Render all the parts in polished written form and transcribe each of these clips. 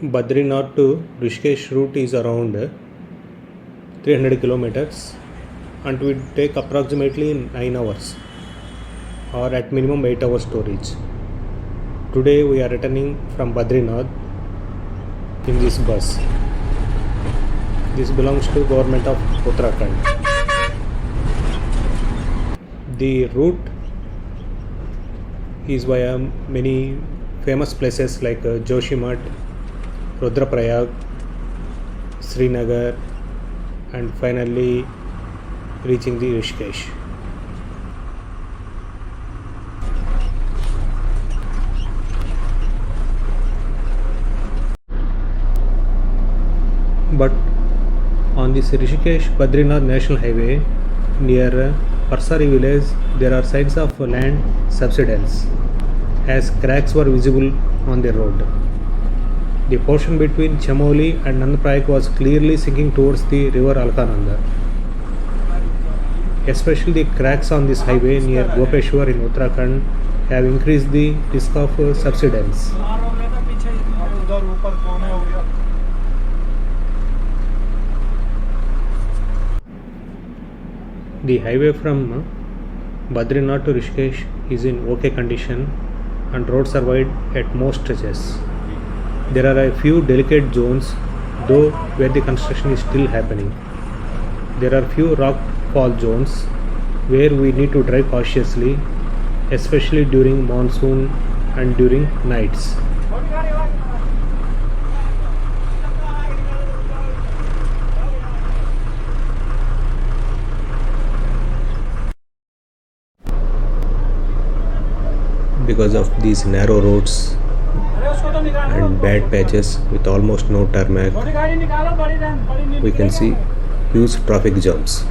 Badrinath to Rishikesh route is around 300 kilometers and will take approximately 9 hours or at minimum 8 hours storage. Today we are returning from Badrinath in this bus. This belongs to government of Uttarakhand. The route is via many famous places like Joshimath, Rudraprayag, Srinagar, and finally reaching the Rishikesh. But on this Rishikesh Badrinath National Highway near Parsari village, there are signs of land subsidence as cracks were visible on the road. The portion between Chamoli and Nandaprayag was clearly sinking towards the river Alkananda. Especially the cracks on this highway near Gopeshwar in Uttarakhand have increased the risk of subsidence. The highway from Badrinath to Rishikesh is in okay condition and roads are wide at most stretches. There are a few delicate zones though where the construction is still happening. There are few rock fall zones where we need to drive cautiously, especially during monsoon and during nights. Because of these narrow roads and bad patches with almost no tarmac, we can see huge traffic jams.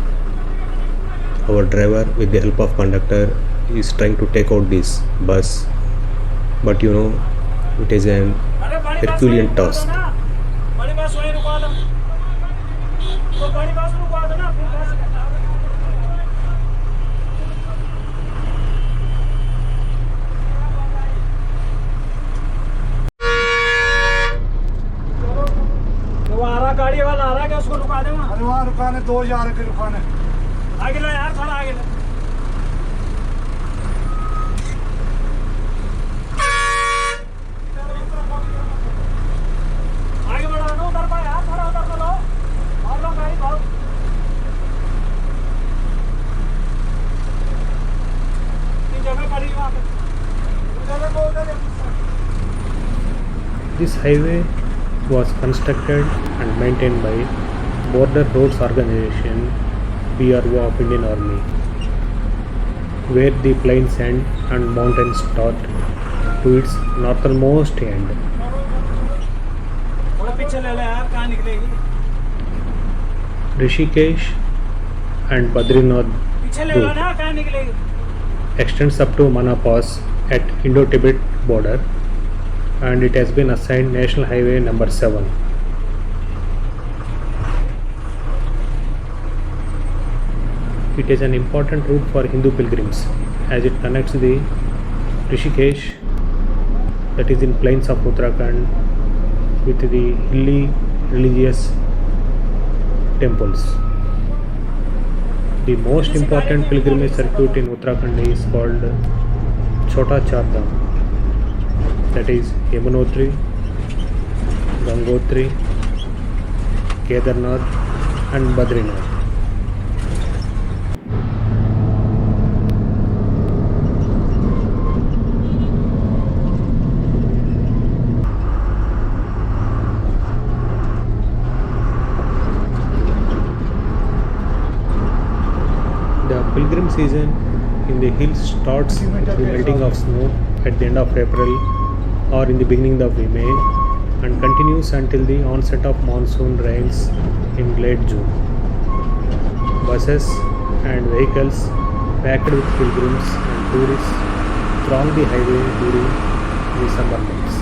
Our driver, with the help of conductor, is trying to take out this bus, but it is an Herculean task. गाड़ी वाला आ रहा है, उसको रुका देना। अरे वहाँ रुकाने 2000 के रुकाने। आगे लो यार, थोड़ा आगे लो। आगे बढ़ा लो, उधर पर यार, थोड़ा उधर लो। और लो गाड़ी बहुत। तीन जगह पड़ी वहाँ पे। उधर को उधर। This highway was constructed and maintained by Border Roads Organization (BRO) of Indian Army, where the plains end and mountains start to its northernmost end. Rishikesh and Badrinath route extends up to Mana Pass at Indo-Tibet border, and it has been assigned National Highway number 7. It is an important route for Hindu pilgrims as it connects the Rishikesh, that is in plains of Uttarakhand, with the hilly religious temples. The most important pilgrimage circuit in Uttarakhand is called Chota Char Dham, that is Yamunotri, Gangotri, Kedarnath and Badrinath. The pilgrim season in the hills starts with the melting of snow at the end of April or in the beginning of May and continues until the onset of monsoon rains in late June. Buses and vehicles packed with pilgrims and tourists throng the highway during the summer months.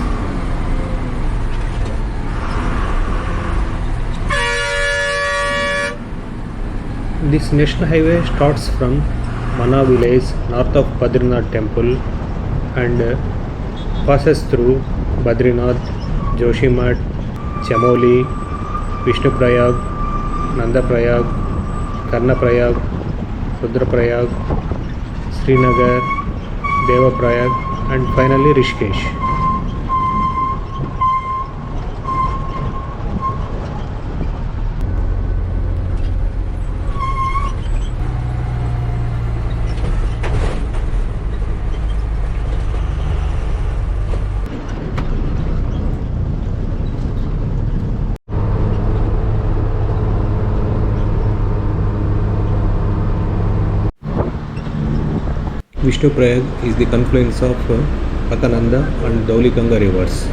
This national highway starts from Mana village north of Badrinath temple and passes through Badrinath, Joshimath, Chamoli, Vishnuprayag, Nandaprayag, Karnaprayag, Rudraprayag, Srinagar, Devaprayag, and finally Rishikesh. Vishnuprayag is the confluence of Patananda and Dauliganga rivers.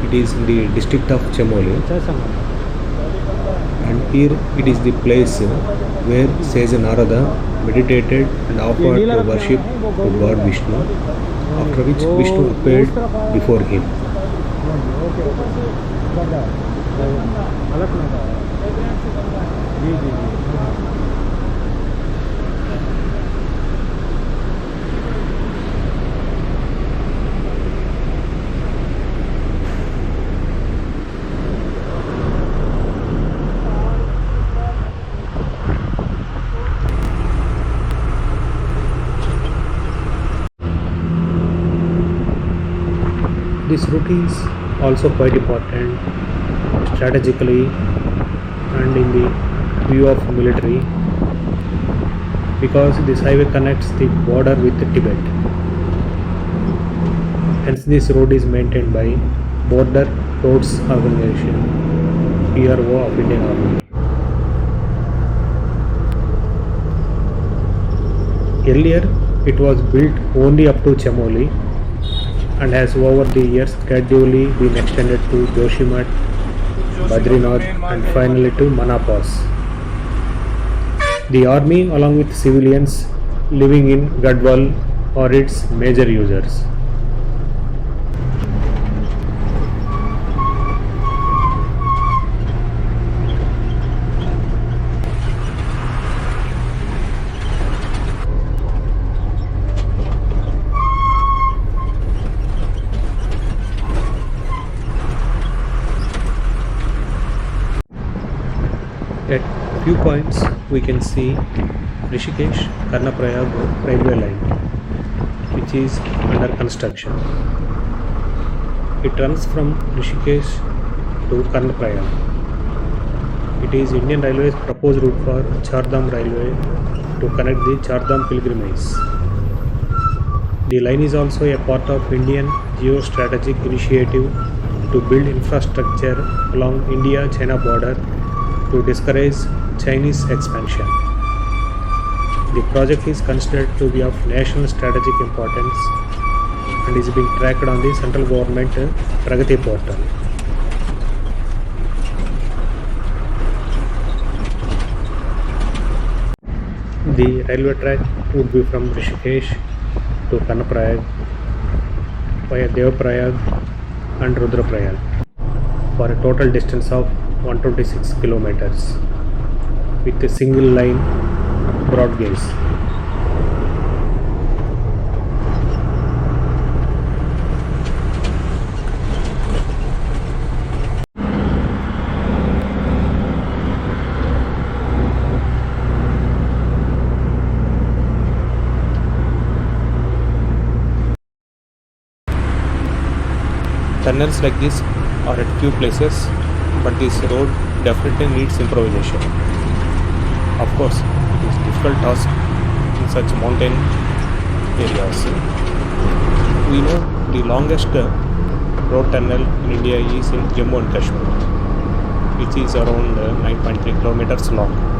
It is in the district of Chamoli, and here it is the place where sage Narada meditated and offered the worship to God Vishnu, after which Vishnu appeared before him. This route is also quite important strategically and in the view of military, because this highway connects the border with Tibet. Hence this road is maintained by Border Roads Organization, PRO of Indian Army. Earlier it was built only up to Chamoli and has over the years gradually been extended to Joshimath, Badrinath, and finally to Manapas. The army along with civilians living in Gadwal are its major users. At few points we can see Rishikesh Karnaprayag railway line, which is under construction. It runs from Rishikesh to Karnaprayag. It is Indian Railways proposed route for Chardham Railway to connect the Chardham pilgrimage. The line is also a part of Indian geostrategic initiative to build infrastructure along India-China border to discourage Chinese expansion. The project is considered to be of national strategic importance and is being tracked on the central government Pragati portal. The railway track would be from Rishikesh to Karnaprayag via Devaprayag and Rudraprayag for a total distance of 126 kilometers with a single line broad gauge. Tunnels like this are at few places, but this road definitely needs improvisation. Of course, it is a difficult task in such mountain areas. We know the longest road tunnel in India is in Jammu and Kashmir, which is around 9.3 kilometers long.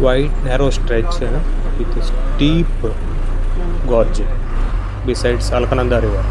Wide narrow stretch with a steep gorge besides Alkananda river.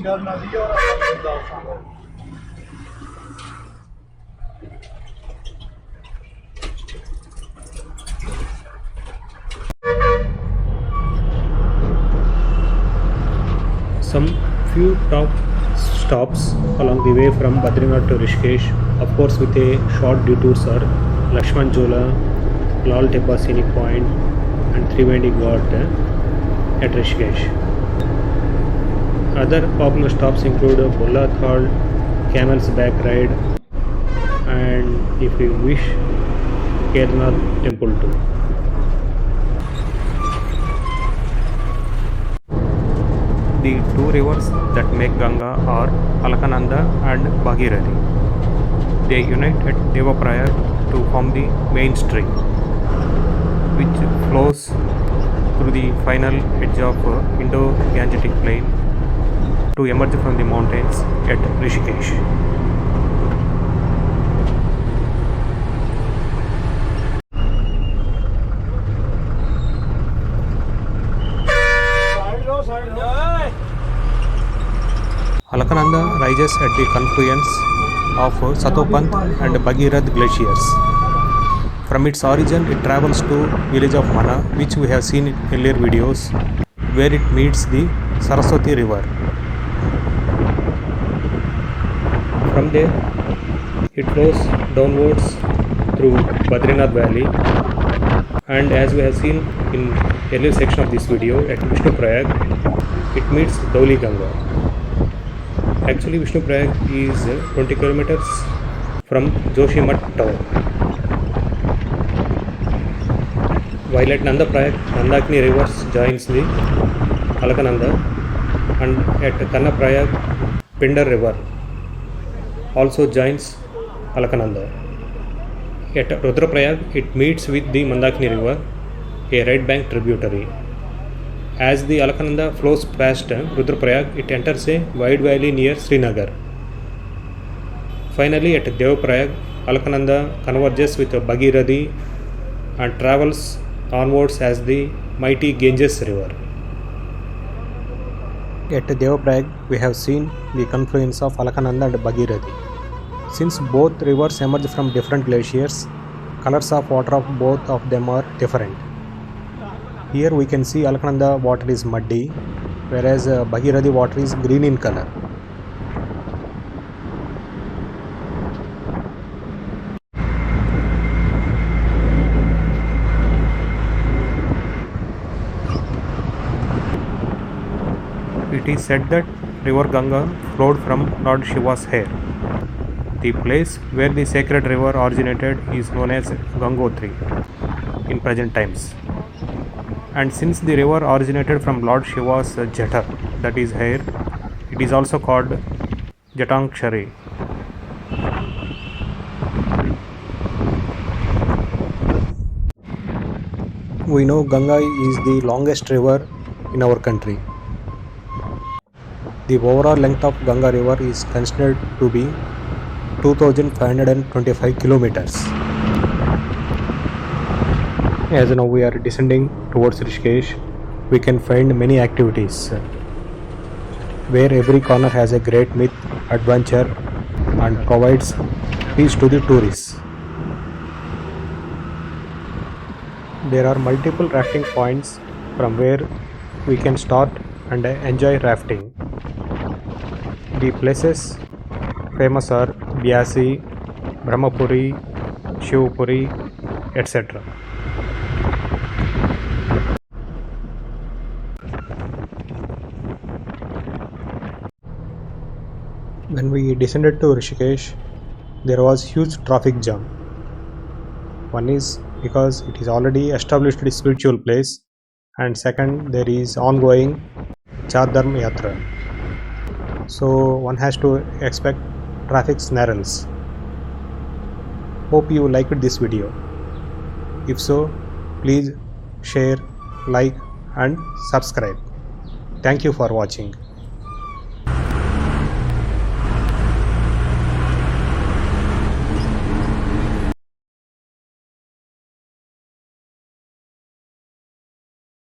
Some few top stops along the way from Badrinath to Rishikesh, of course with a short detours are Lakshman Jhola, Lal Teppa Scenic Point and Triveni Ghat at Rishikesh. Other popular stops include Bulla Thal, Camel's Back Ride and if you wish Kedarnath Temple too. The two rivers that make Ganga are Alaknanda and Bhagirathi. They unite at Devaprayag to form the main stream, which flows through the final edge of Indo-Gangetic plain to emerge from the mountains at Rishikesh. Alaknanda rises at the confluence of Satopant and Bhagirath glaciers. From its origin, it travels to village of Mana, which we have seen in earlier videos, where it meets the Saraswati river. From there, it flows downwards through Badrinath valley, and as we have seen in earlier section of this video, at Vishnuprayag, it meets Dhauli Ganga. Actually, Vishnuprayag is 20 kilometers from Joshimath town. While at Nandaprayag, Mandakini river joins the Alaknanda, and at Kannaprayag, Pindar river also joins Alaknanda. At Rudraprayag, it meets with the Mandakini river, a right bank tributary. As the Alaknanda flows past Rudraprayag, it enters a wide valley near Srinagar. Finally, at Devaprayag, Alaknanda converges with Bhagirathi and travels onwards as the mighty Ganges river. At Devaprayag, we have seen the confluence of Alaknanda and Bhagirathi. Since both rivers emerge from different glaciers, colors of water of both of them are different. Here we can see Alaknanda water is muddy, whereas Bhagirathi water is green in color. It is said that river Ganga flowed from Lord Shiva's hair. The place where the sacred river originated is known as Gangotri in present times. And since the river originated from Lord Shiva's Jata, that is hair, it is also called Jatankshari. We know Ganga is the longest river in our country. The overall length of Ganga river is considered to be 2525 kilometers. As now we are descending towards Rishikesh, we can find many activities where every corner has a great myth, adventure and provides peace to the tourists. There are multiple rafting points from where we can start and enjoy rafting. The places famous are Byasi, Brahmapuri, Shivapuri, etc. When we descended to Rishikesh, there was huge traffic jam. One is because it is already established spiritual place, and second, there is ongoing Char Dharm Yatra. So one has to expect traffic snarls. Hope you liked this video. If so, please share, like and subscribe. Thank you for watching.